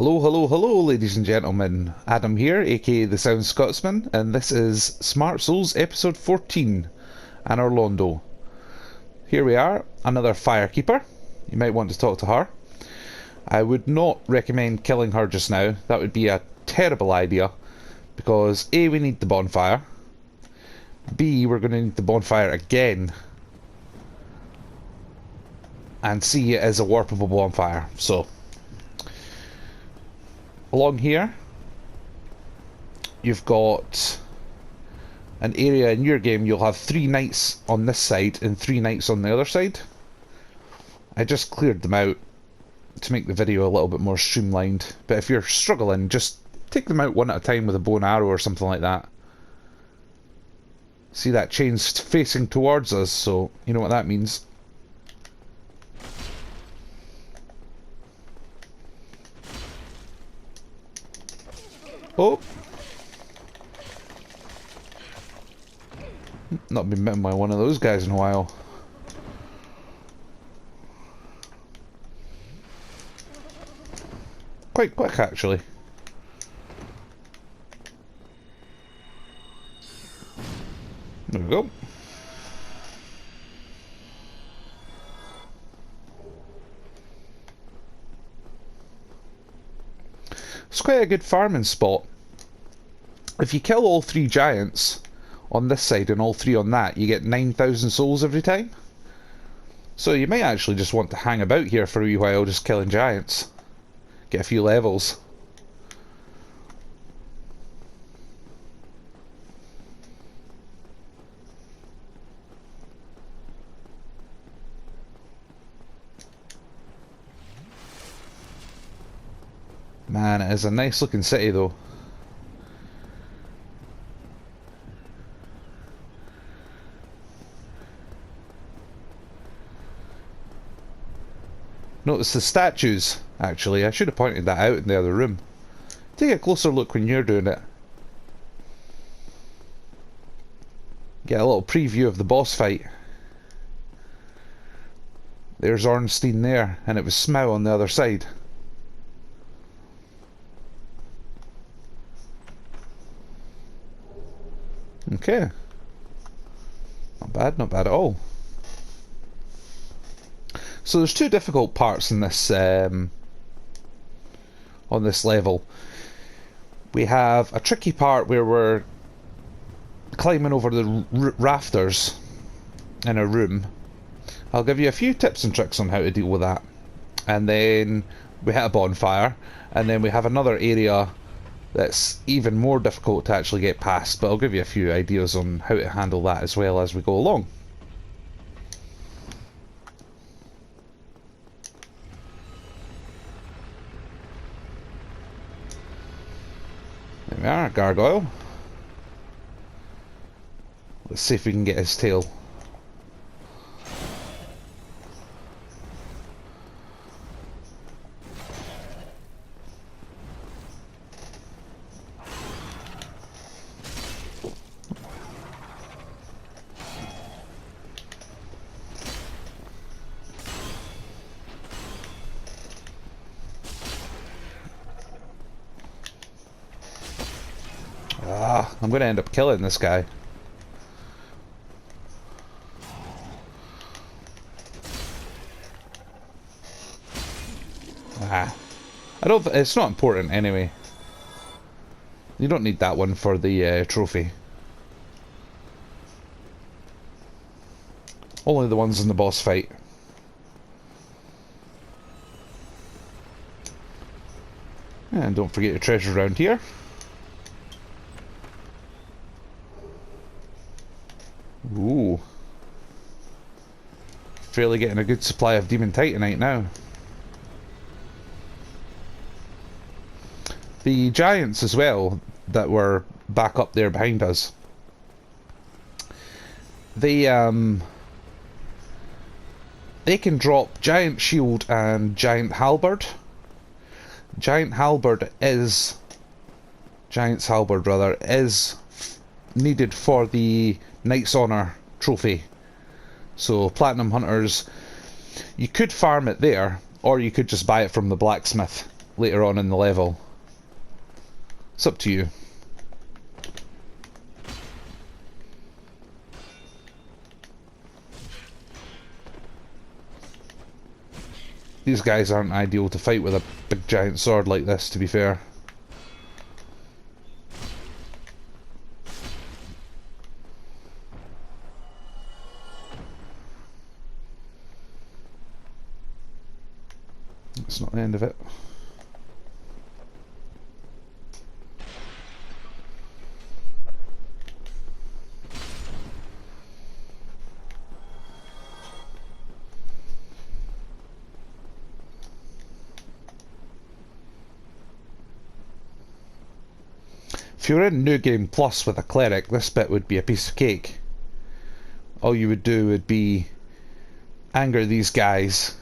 Hello, hello, hello, ladies and gentlemen. Adam here, aka the Sound Scotsman, and this is Smart Souls episode 14, Anor Londo. Here we are, another firekeeper. You might want to talk to her. I would not recommend killing her just now. That would be a terrible idea, because A, we need the bonfire. B, we're going to need the bonfire again. And C, it is a warpable bonfire, so... Along here, you've got an area in your game. You'll have 3 knights on this side and 3 knights on the other side. I just cleared them out to make the video a little bit more streamlined. But if you're struggling, just take them out one at a time with a bow and arrow or something like that. See, that chain's facing towards us, so you know what that means. Oh! Not been bitten by one of those guys in a while. Quite quick, actually. There we go. It's quite a good farming spot. If you kill all 3 giants on this side and all 3 on that, you get 9,000 souls every time. So you might actually just want to hang about here for a wee while, just killing giants. Get a few levels. Man, it is a nice looking city though. Notice the statues, actually. I should have pointed that out in the other room. Take a closer look when you're doing it. Get a little preview of the boss fight. There's Ornstein there, and it was Smough on the other side. Okay. Not bad at all. So there's 2 difficult parts in this on this level. We have a tricky part where we're climbing over the rafters in a room. I'll give you a few tips and tricks on how to deal with that. And then we hit a bonfire, and then we have another area that's even more difficult to actually get past, but I'll give you a few ideas on how to handle that as well as we go along. There we are, a gargoyle. Let's see if we can get his tail. I'm going to end up killing this guy. It's not important anyway. You don't need that one for the trophy. Only the ones in the boss fight. And don't forget your treasure around here. Ooh. Fairly getting a good supply of demon titanite now. The giants as well that were back up there behind us. They can drop giant shield and giant halberd. Giant's halberd rather is needed for the Knight's Honor trophy. So platinum hunters, you could farm it there, or you could just buy it from the blacksmith. later on in the level. It's up to you. These guys aren't ideal to fight with a big giant sword like this, to be fair. That's not the end of it. If you were in New Game Plus with a cleric, this bit would be a piece of cake. All you would do would be anger these guys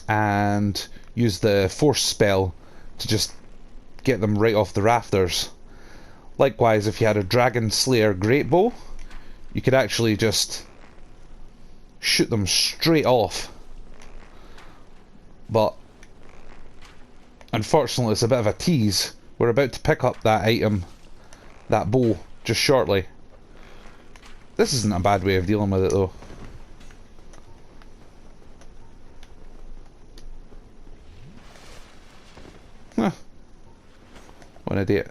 and use the force spell to just get them right off the rafters. Likewise, if you had a Dragon Slayer Great Bow, you could actually just shoot them straight off. But unfortunately, it's a bit of a tease. We're about to pick up that item, that bow, just shortly. This isn't a bad way of dealing with it though. Huh. What an idiot.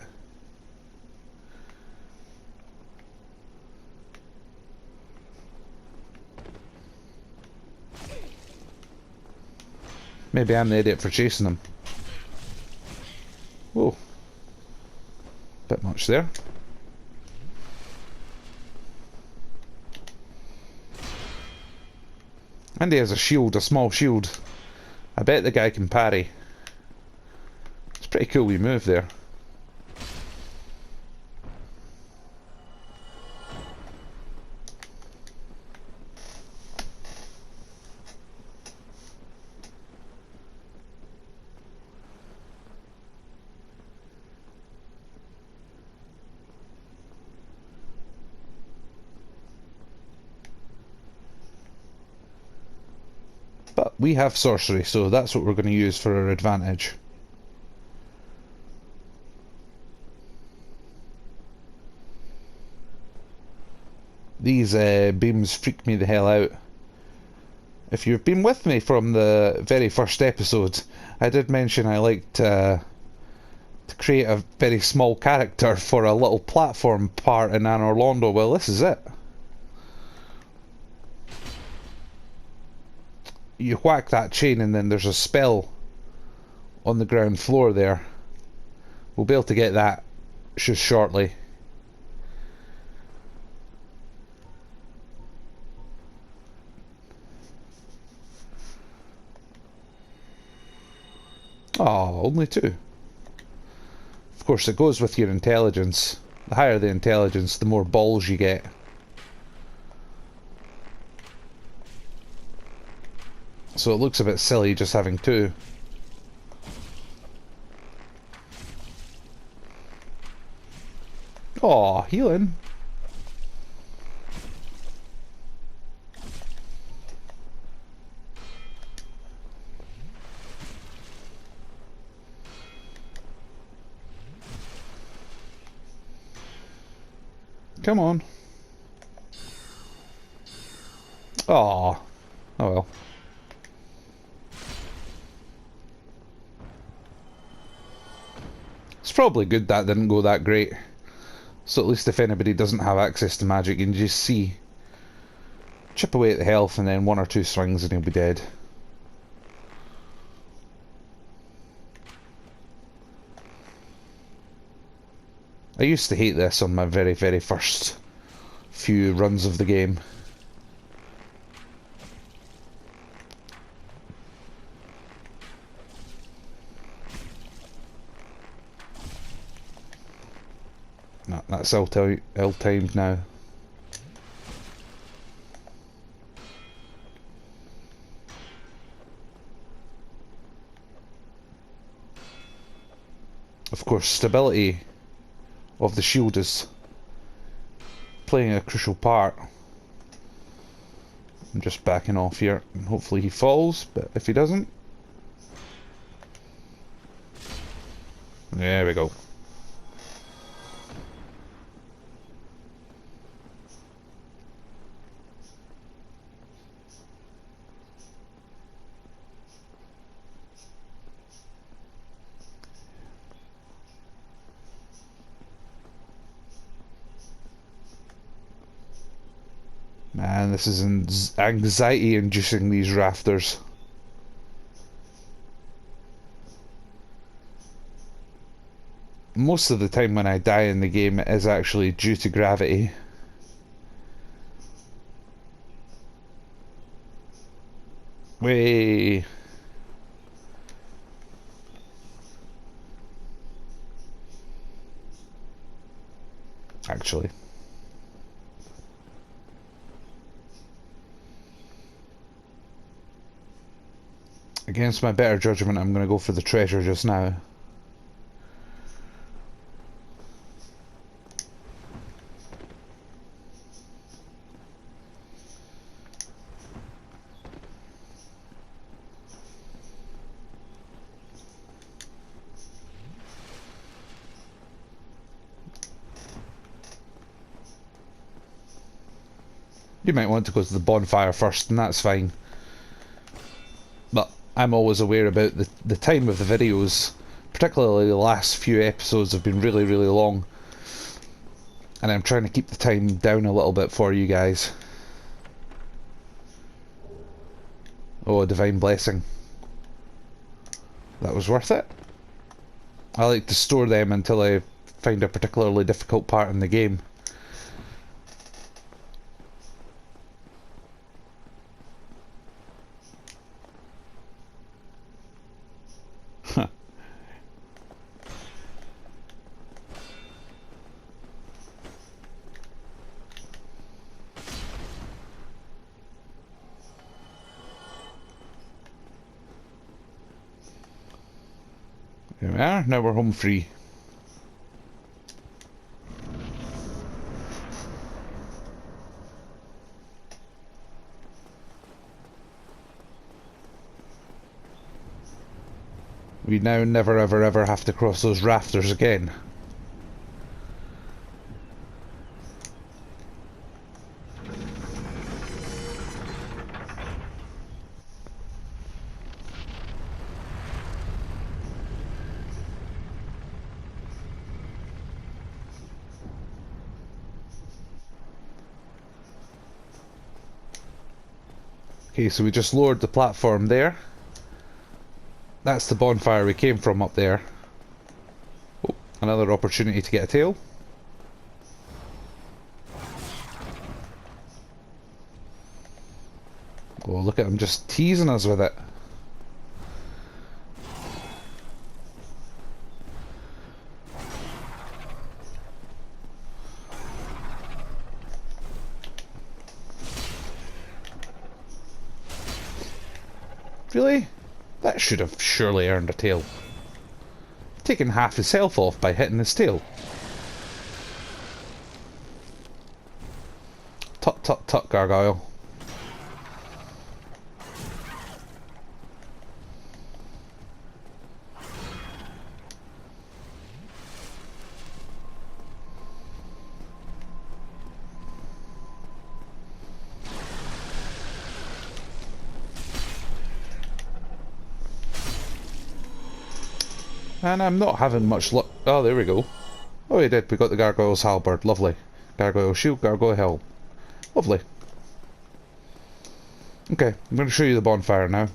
Maybe I'm the idiot for chasing them. Whoa. Bit much there. And he has a shield, a small shield. I bet the guy can parry. It's pretty cool we move there. But we have sorcery, so that's what we're going to use for our advantage. These beams freak me the hell out. If you've been with me from the very first episode, I did mention I liked to create a very small character for a little platform part in Anor Londo. Well, this is it. You whack that chain and then there's a spell on the ground floor there. We'll be able to get that just shortly. Oh, only 2. Of course, it goes with your intelligence. The higher the intelligence, the more balls you get. So it looks a bit silly just having 2. Aw, healing. Come on. Aw. Oh well. It's probably good that didn't go that great. So at least if anybody doesn't have access to magic, you can just see. Chip away at the health and then 1 or 2 swings and he'll be dead. I used to hate this on my very first few runs of the game. No, that's ill-timed now. Of course, stability of the shield is playing a crucial part. I'm just backing off here and hopefully he falls, but if he doesn't... There we go. Man, this is anxiety-inducing, these rafters. Most of the time when I die in the game, it is actually due to gravity. Way. Actually. Against my better judgment, I'm going to go for the treasure just now. You might want to go to the bonfire first, and that's fine. But I'm always aware about the time of the videos, particularly the last few episodes have been really, really long. And I'm trying to keep the time down a little bit for you guys. Oh, divine blessing. That was worth it. I like to store them until I find a particularly difficult part in the game. Here we are, now we're home free. We now never ever ever have to cross those rafters again. Okay, so we just lowered the platform there. That's the bonfire we came from up there. Oh, another opportunity to get a tail. Oh, look at him just teasing us with it. Really? That should have surely earned a tail. Taking half his health off by hitting his tail. Tut tut tut, Gargoyle. And I'm not having much luck. Oh, there we go. Oh, we did. We got the Gargoyle's halberd. Lovely. Gargoyle shield, Gargoyle helm. Lovely. Okay, I'm going to show you the bonfire now.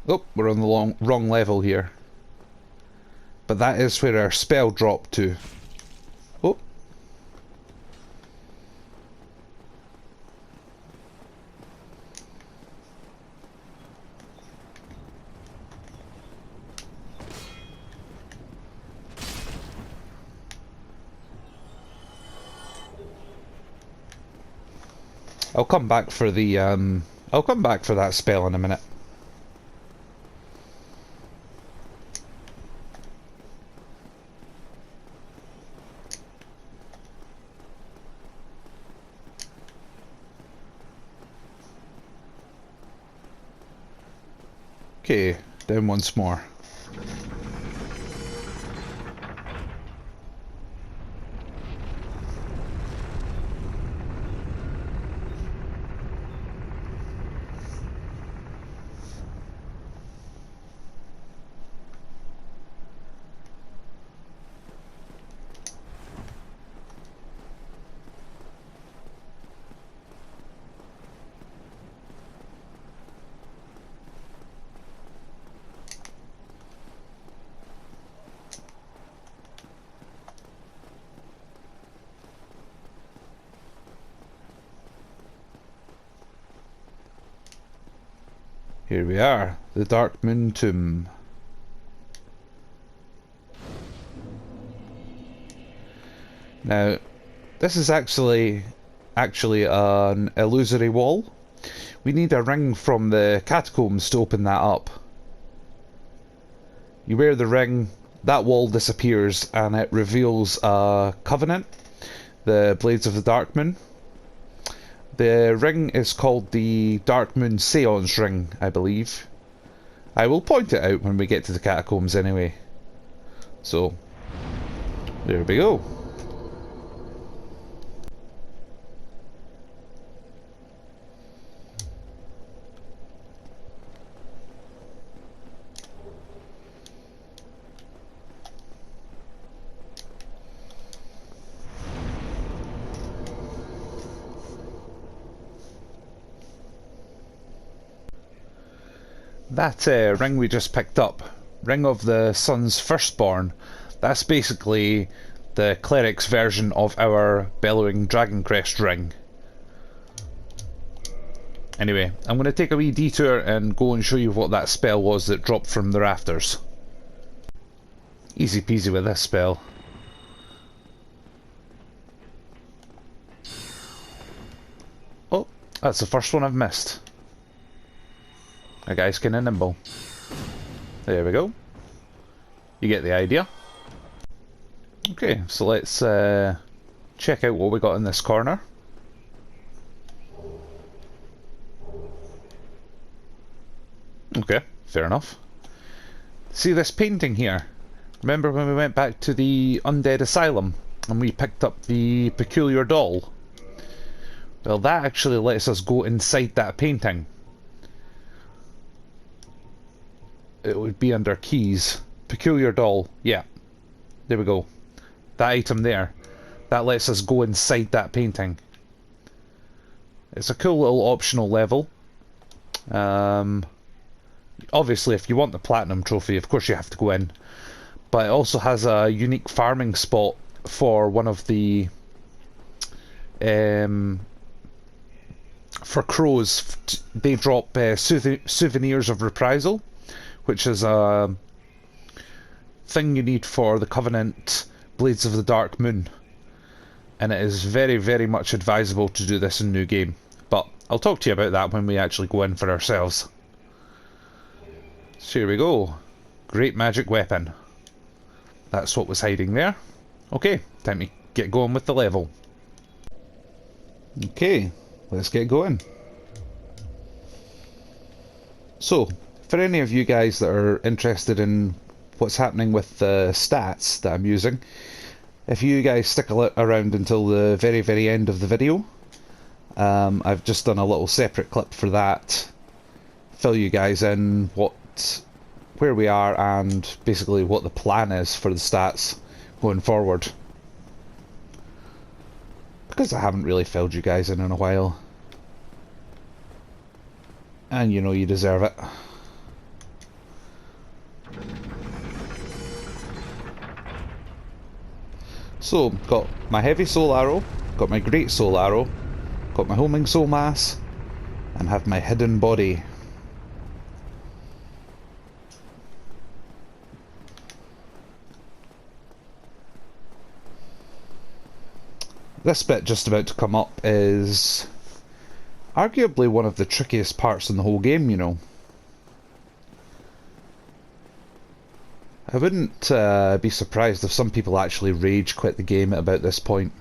Oh, we're on the wrong level here. But that is where our spell dropped to. Oh. I'll come back for the I'll come back for that spell in a minute. Okay, down once more. Here we are, the Darkmoon Tomb. Now, this is actually an illusory wall. We need a ring from the catacombs to open that up. You wear the ring, that wall disappears, and it reveals a covenant, the Blades of the Darkmoon. The ring is called the Darkmoon Seance Ring, I believe. I will point it out when we get to the catacombs anyway. So, there we go. That ring we just picked up, Ring of the Sun's Firstborn, that's basically the cleric's version of our Bellowing Dragon Crest ring. Anyway, I'm going to take a wee detour and go and show you what that spell was that dropped from the rafters. Easy peasy with this spell. Oh, that's the first one I've missed. A guy's kinda nimble. There we go. You get the idea. Okay, so let's check out what we got in this corner. Okay, fair enough. See this painting here? Remember when we went back to the Undead Asylum and we picked up the peculiar doll? Well, that actually lets us go inside that painting. It would be under keys. Peculiar doll. Yeah. There we go. That item there. That lets us go inside that painting. It's a cool little optional level. Obviously, if you want the platinum trophy, of course you have to go in. But it also has a unique farming spot for one of the... for crows. They drop souvenirs of reprisal, which is a thing you need for the Covenant Blades of the Darkmoon. And it is very, very much advisable to do this in New Game. But I'll talk to you about that when we actually go in for ourselves. So here we go. Great magic weapon. That's what was hiding there. Okay, time to get going with the level. Okay, let's get going. So, for any of you guys that are interested in what's happening with the stats that I'm using, if you guys stick around until the very, very end of the video, I've just done a little separate clip for that. Fill you guys in where we are and basically what the plan is for the stats going forward. Because I haven't really filled you guys in a while. And you know you deserve it. So, got my heavy soul arrow, got my great soul arrow, got my homing soul mass, and have my hidden body. This bit just about to come up is Arguably one of the trickiest parts in the whole game, you know. I wouldn't be surprised if some people actually rage quit the game at about this point.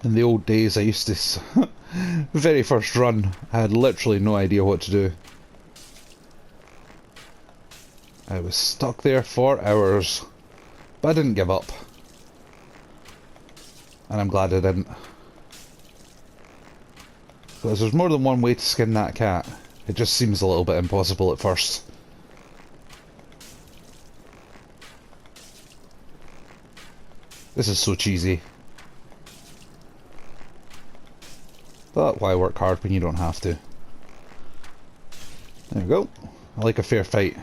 In the old days I used to... the very first run, I had literally no idea what to do. I was stuck there for hours, but I didn't give up. And I'm glad I didn't. Because there's more than one way to skin that cat. It just seems a little bit impossible at first. This is so cheesy. But why work hard when you don't have to? There we go. I like a fair fight.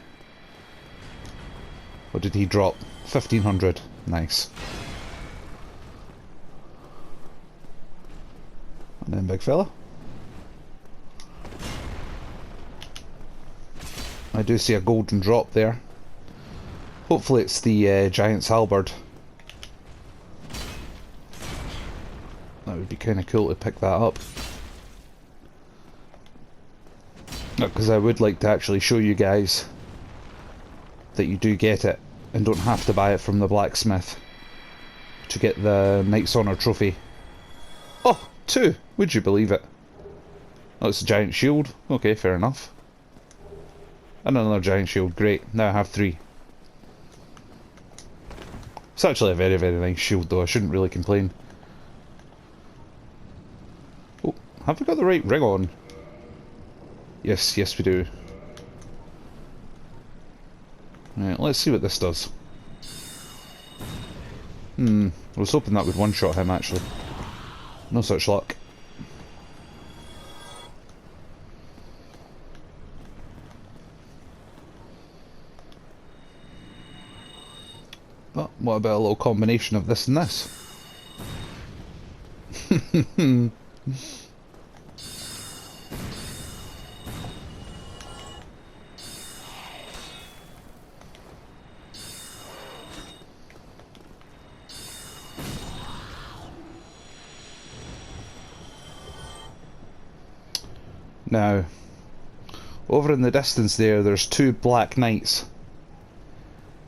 What did he drop? 1500. Nice. And then big fella. I do see a golden drop there. Hopefully it's the giant's halberd. That would be kind of cool to pick that up. Because I would like to actually show you guys that you do get it and don't have to buy it from the blacksmith to get the Knight's Honour trophy. Oh, 2! Would you believe it? Oh, it's a giant shield. Okay, fair enough. And another giant shield. Great. Now I have 3. It's actually a very, very nice shield though. I shouldn't really complain. Oh, have we got the right ring on? Yes, yes we do. Right, let's see what this does. I was hoping that would one-shot him actually. No such luck. But what about a little combination of this and this? Now, over in the distance there's 2 black knights.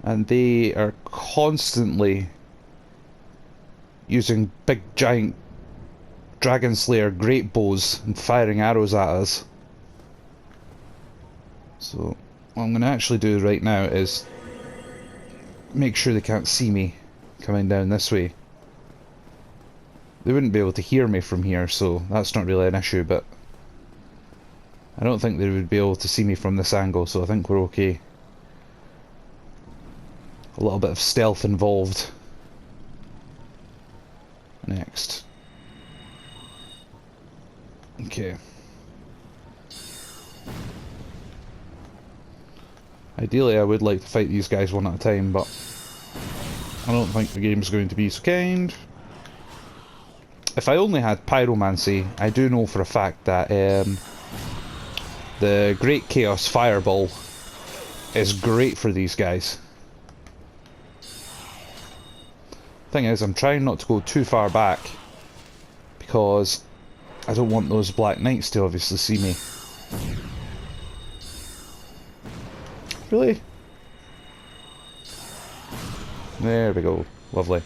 And they are constantly using big giant dragon slayer great bows and firing arrows at us. So what I'm going to actually do right now is make sure they can't see me coming down this way. They wouldn't be able to hear me from here, so that's not really an issue, but I don't think they would be able to see me from this angle, so I think we're okay. A little bit of stealth involved. Next. Okay. Ideally I would like to fight these guys one at a time, but I don't think the game's going to be so kind. If I only had pyromancy, I do know for a fact that the Great Chaos Fireball is great for these guys. Thing is, I'm trying not to go too far back because I don't want those Black Knights to obviously see me. Really? There we go. Lovely.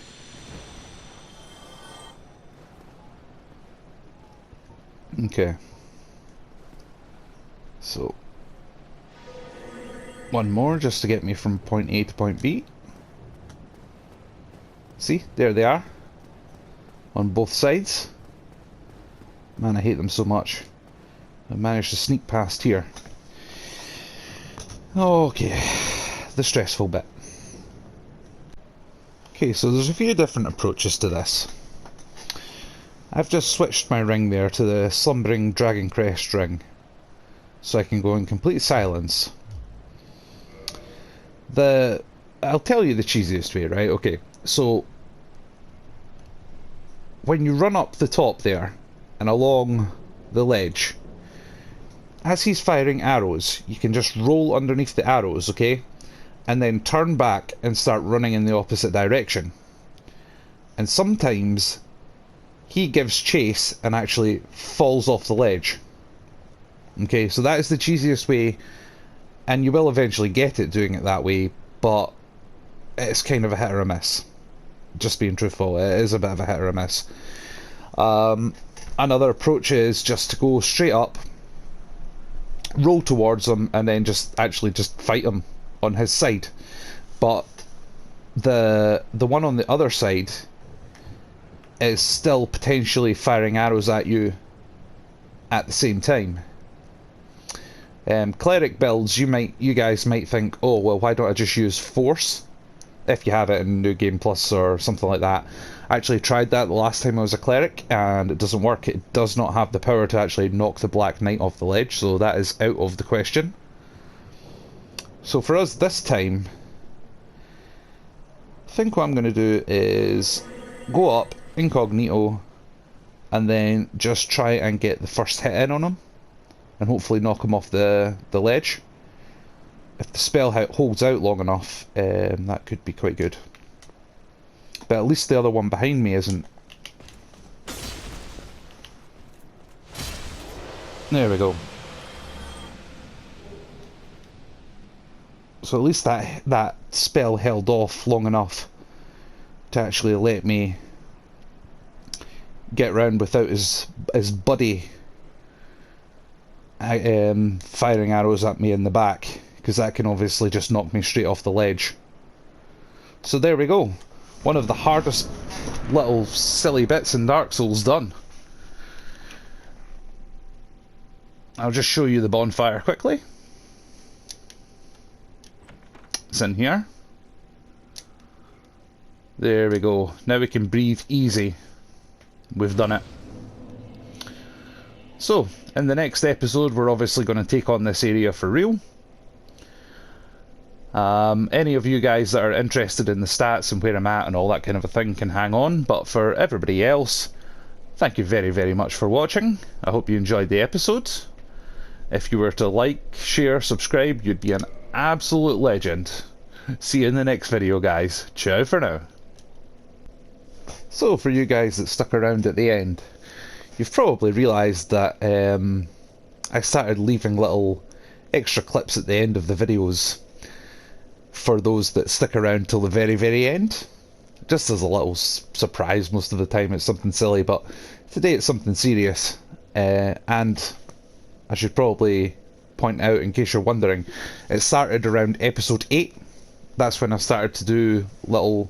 Okay. So, one more just to get me from point A to point B. See, there they are. On both sides. Man, I hate them so much. I managed to sneak past here. Okay, the stressful bit. Okay, so there's a few different approaches to this. I've just switched my ring there to the Slumbering Dragon Crest ring, so I can go in complete silence. I'll tell you the cheesiest way, right? Okay, so when you run up the top there and along the ledge, as he's firing arrows, you can just roll underneath the arrows, okay? And then turn back and start running in the opposite direction. and sometimes he gives chase and actually falls off the ledge. Okay, so that is the cheesiest way, and you will eventually get it doing it that way, but it's kind of a hit or a miss. Just being truthful, it is a bit of a hit or a miss. Another approach is just to go straight up, roll towards him, and then just fight him on his side. But the one on the other side is still potentially firing arrows at you at the same time. Cleric builds, you guys might think, oh well, why don't I just use force if you have it in New Game Plus or something like that. I actually tried that the last time I was a cleric and it doesn't work. It does not have the power to actually knock the Black Knight off the ledge, so that is out of the question. So for us this time, I think what I'm going to do is go up incognito and then just try and get the first hit in on him and hopefully knock him off the ledge. If the spell holds out long enough, that could be quite good. But at least the other one behind me isn't. There we go. So at least that spell held off long enough to actually let me get round without his buddy firing arrows at me in the back, because that can obviously just knock me straight off the ledge. So there we go. One of the hardest little silly bits in Dark Souls done. I'll just show you the bonfire quickly. It's in here. There we go. Now we can breathe easy. We've done it. So, in the next episode, we're obviously going to take on this area for real. Any of you guys that are interested in the stats and where I'm at and all that kind of a thing can hang on, but for everybody else, thank you very, very much for watching. I hope you enjoyed the episode. If you were to like, share, subscribe, you'd be an absolute legend. See you in the next video, guys. Ciao for now. So, for you guys that stuck around at the end, you've probably realised that I started leaving little extra clips at the end of the videos for those that stick around till the very, very end. Just as a little surprise. Most of the time it's something silly, but today it's something serious. And I should probably point out, in case you're wondering, it started around episode 8. That's when I started to do little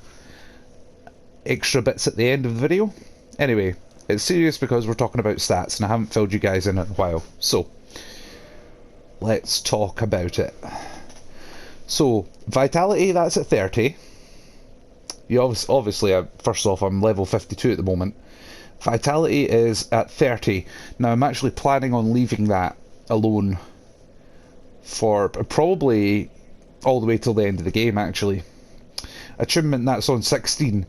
extra bits at the end of the video. Anyway, it's serious because we're talking about stats and I haven't filled you guys in a while. So, let's talk about it. So, vitality, that's at 30. You obviously, first off, I'm level 52 at the moment. Vitality is at 30. Now, I'm actually planning on leaving that alone for probably all the way till the end of the game, actually. Attunement, that's on 16.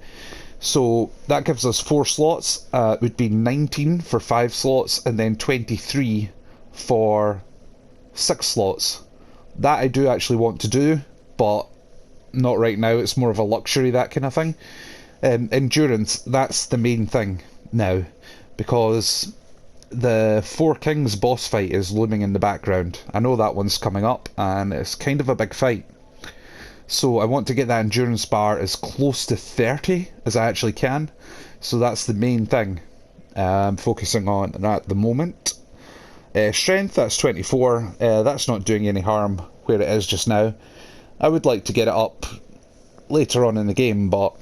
So, that gives us 4 slots. It would be 19 for 5 slots, and then 23 for 6 slots. That I do actually want to do, but not right now. It's more of a luxury, that kind of thing. Endurance, that's the main thing now, because the Four Kings boss fight is looming in the background. I know that one's coming up, and it's kind of a big fight. So I want to get that endurance bar as close to 30 as I actually can. So that's the main thing I'm focusing on at the moment. Strength, that's 24. That's not doing any harm where it is just now. I would like to get it up later on in the game, but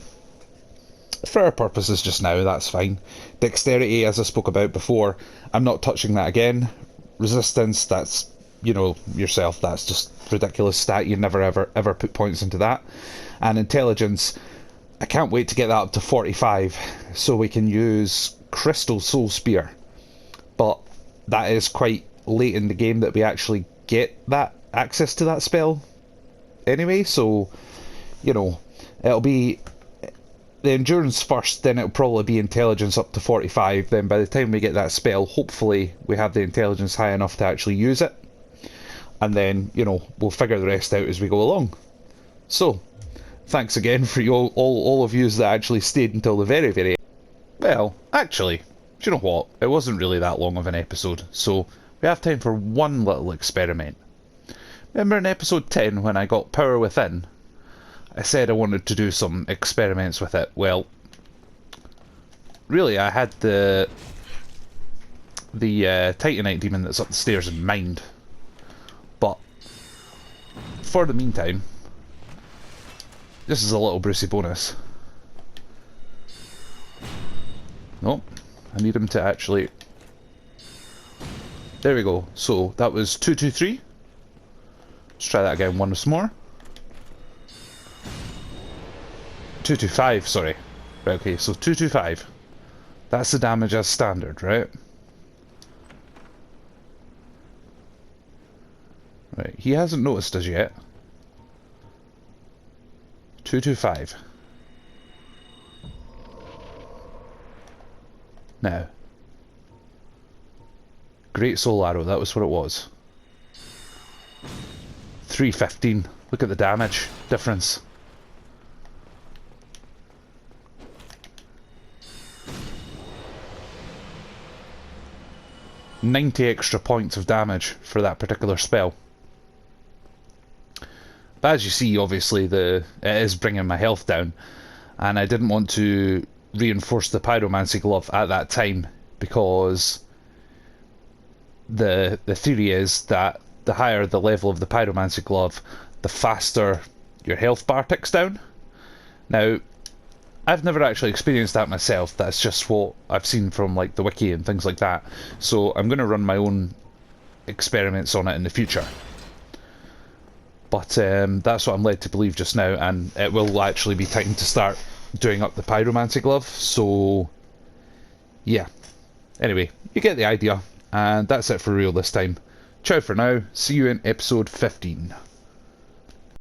for our purposes just now, that's fine. Dexterity, as I spoke about before, I'm not touching that again. Resistance, that's, you know, yourself, that's just ridiculous stat. You never ever put points into that. And intelligence, I can't wait to get that up to 45 so we can use Crystal Soul Spear. But that is quite late in the game that we actually get that access to that spell anyway, so, you know, it'll be the endurance first, then it'll probably be intelligence up to 45. Then by the time we get that spell, hopefully we have the intelligence high enough to actually use it, and then, you know, we'll figure the rest out as we go along. So, Thanks again for all of you that actually stayed until the very end. Well, actually, do you know what? It wasn't really that long of an episode, so we have time for one little experiment. Remember in episode 10 when I got Power Within? I said I wanted to do some experiments with it. Well, really I had the Titanite demon that's up the stairs in mind. But for the meantime, this is a little Brucey bonus. Nope, I need him to actually... There we go. So that was 223. Let's try that again once more. 225, sorry. Right, okay, so 225. That's the damage as standard, right? Right, he hasn't noticed us yet. 225. Now. Great Soul Arrow, that was what it was. 315. Look at the damage difference. $90 extra points of damage for that particular spell. But as you see, obviously, it is bringing my health down, and I didn't want to reinforce the Pyromancy Glove at that time because the theory is that the higher the level of the Pyromancy Glove, the faster your health bar ticks down. Now, I've never actually experienced that myself. That's just what I've seen from like the wiki and things like that. So I'm going to run my own experiments on it in the future. But that's what I'm led to believe just now, and it will actually be time to start doing up the Pyromancy Glove. So yeah. Anyway, you get the idea, and that's it for real this time. Ciao for now. See you in episode 15.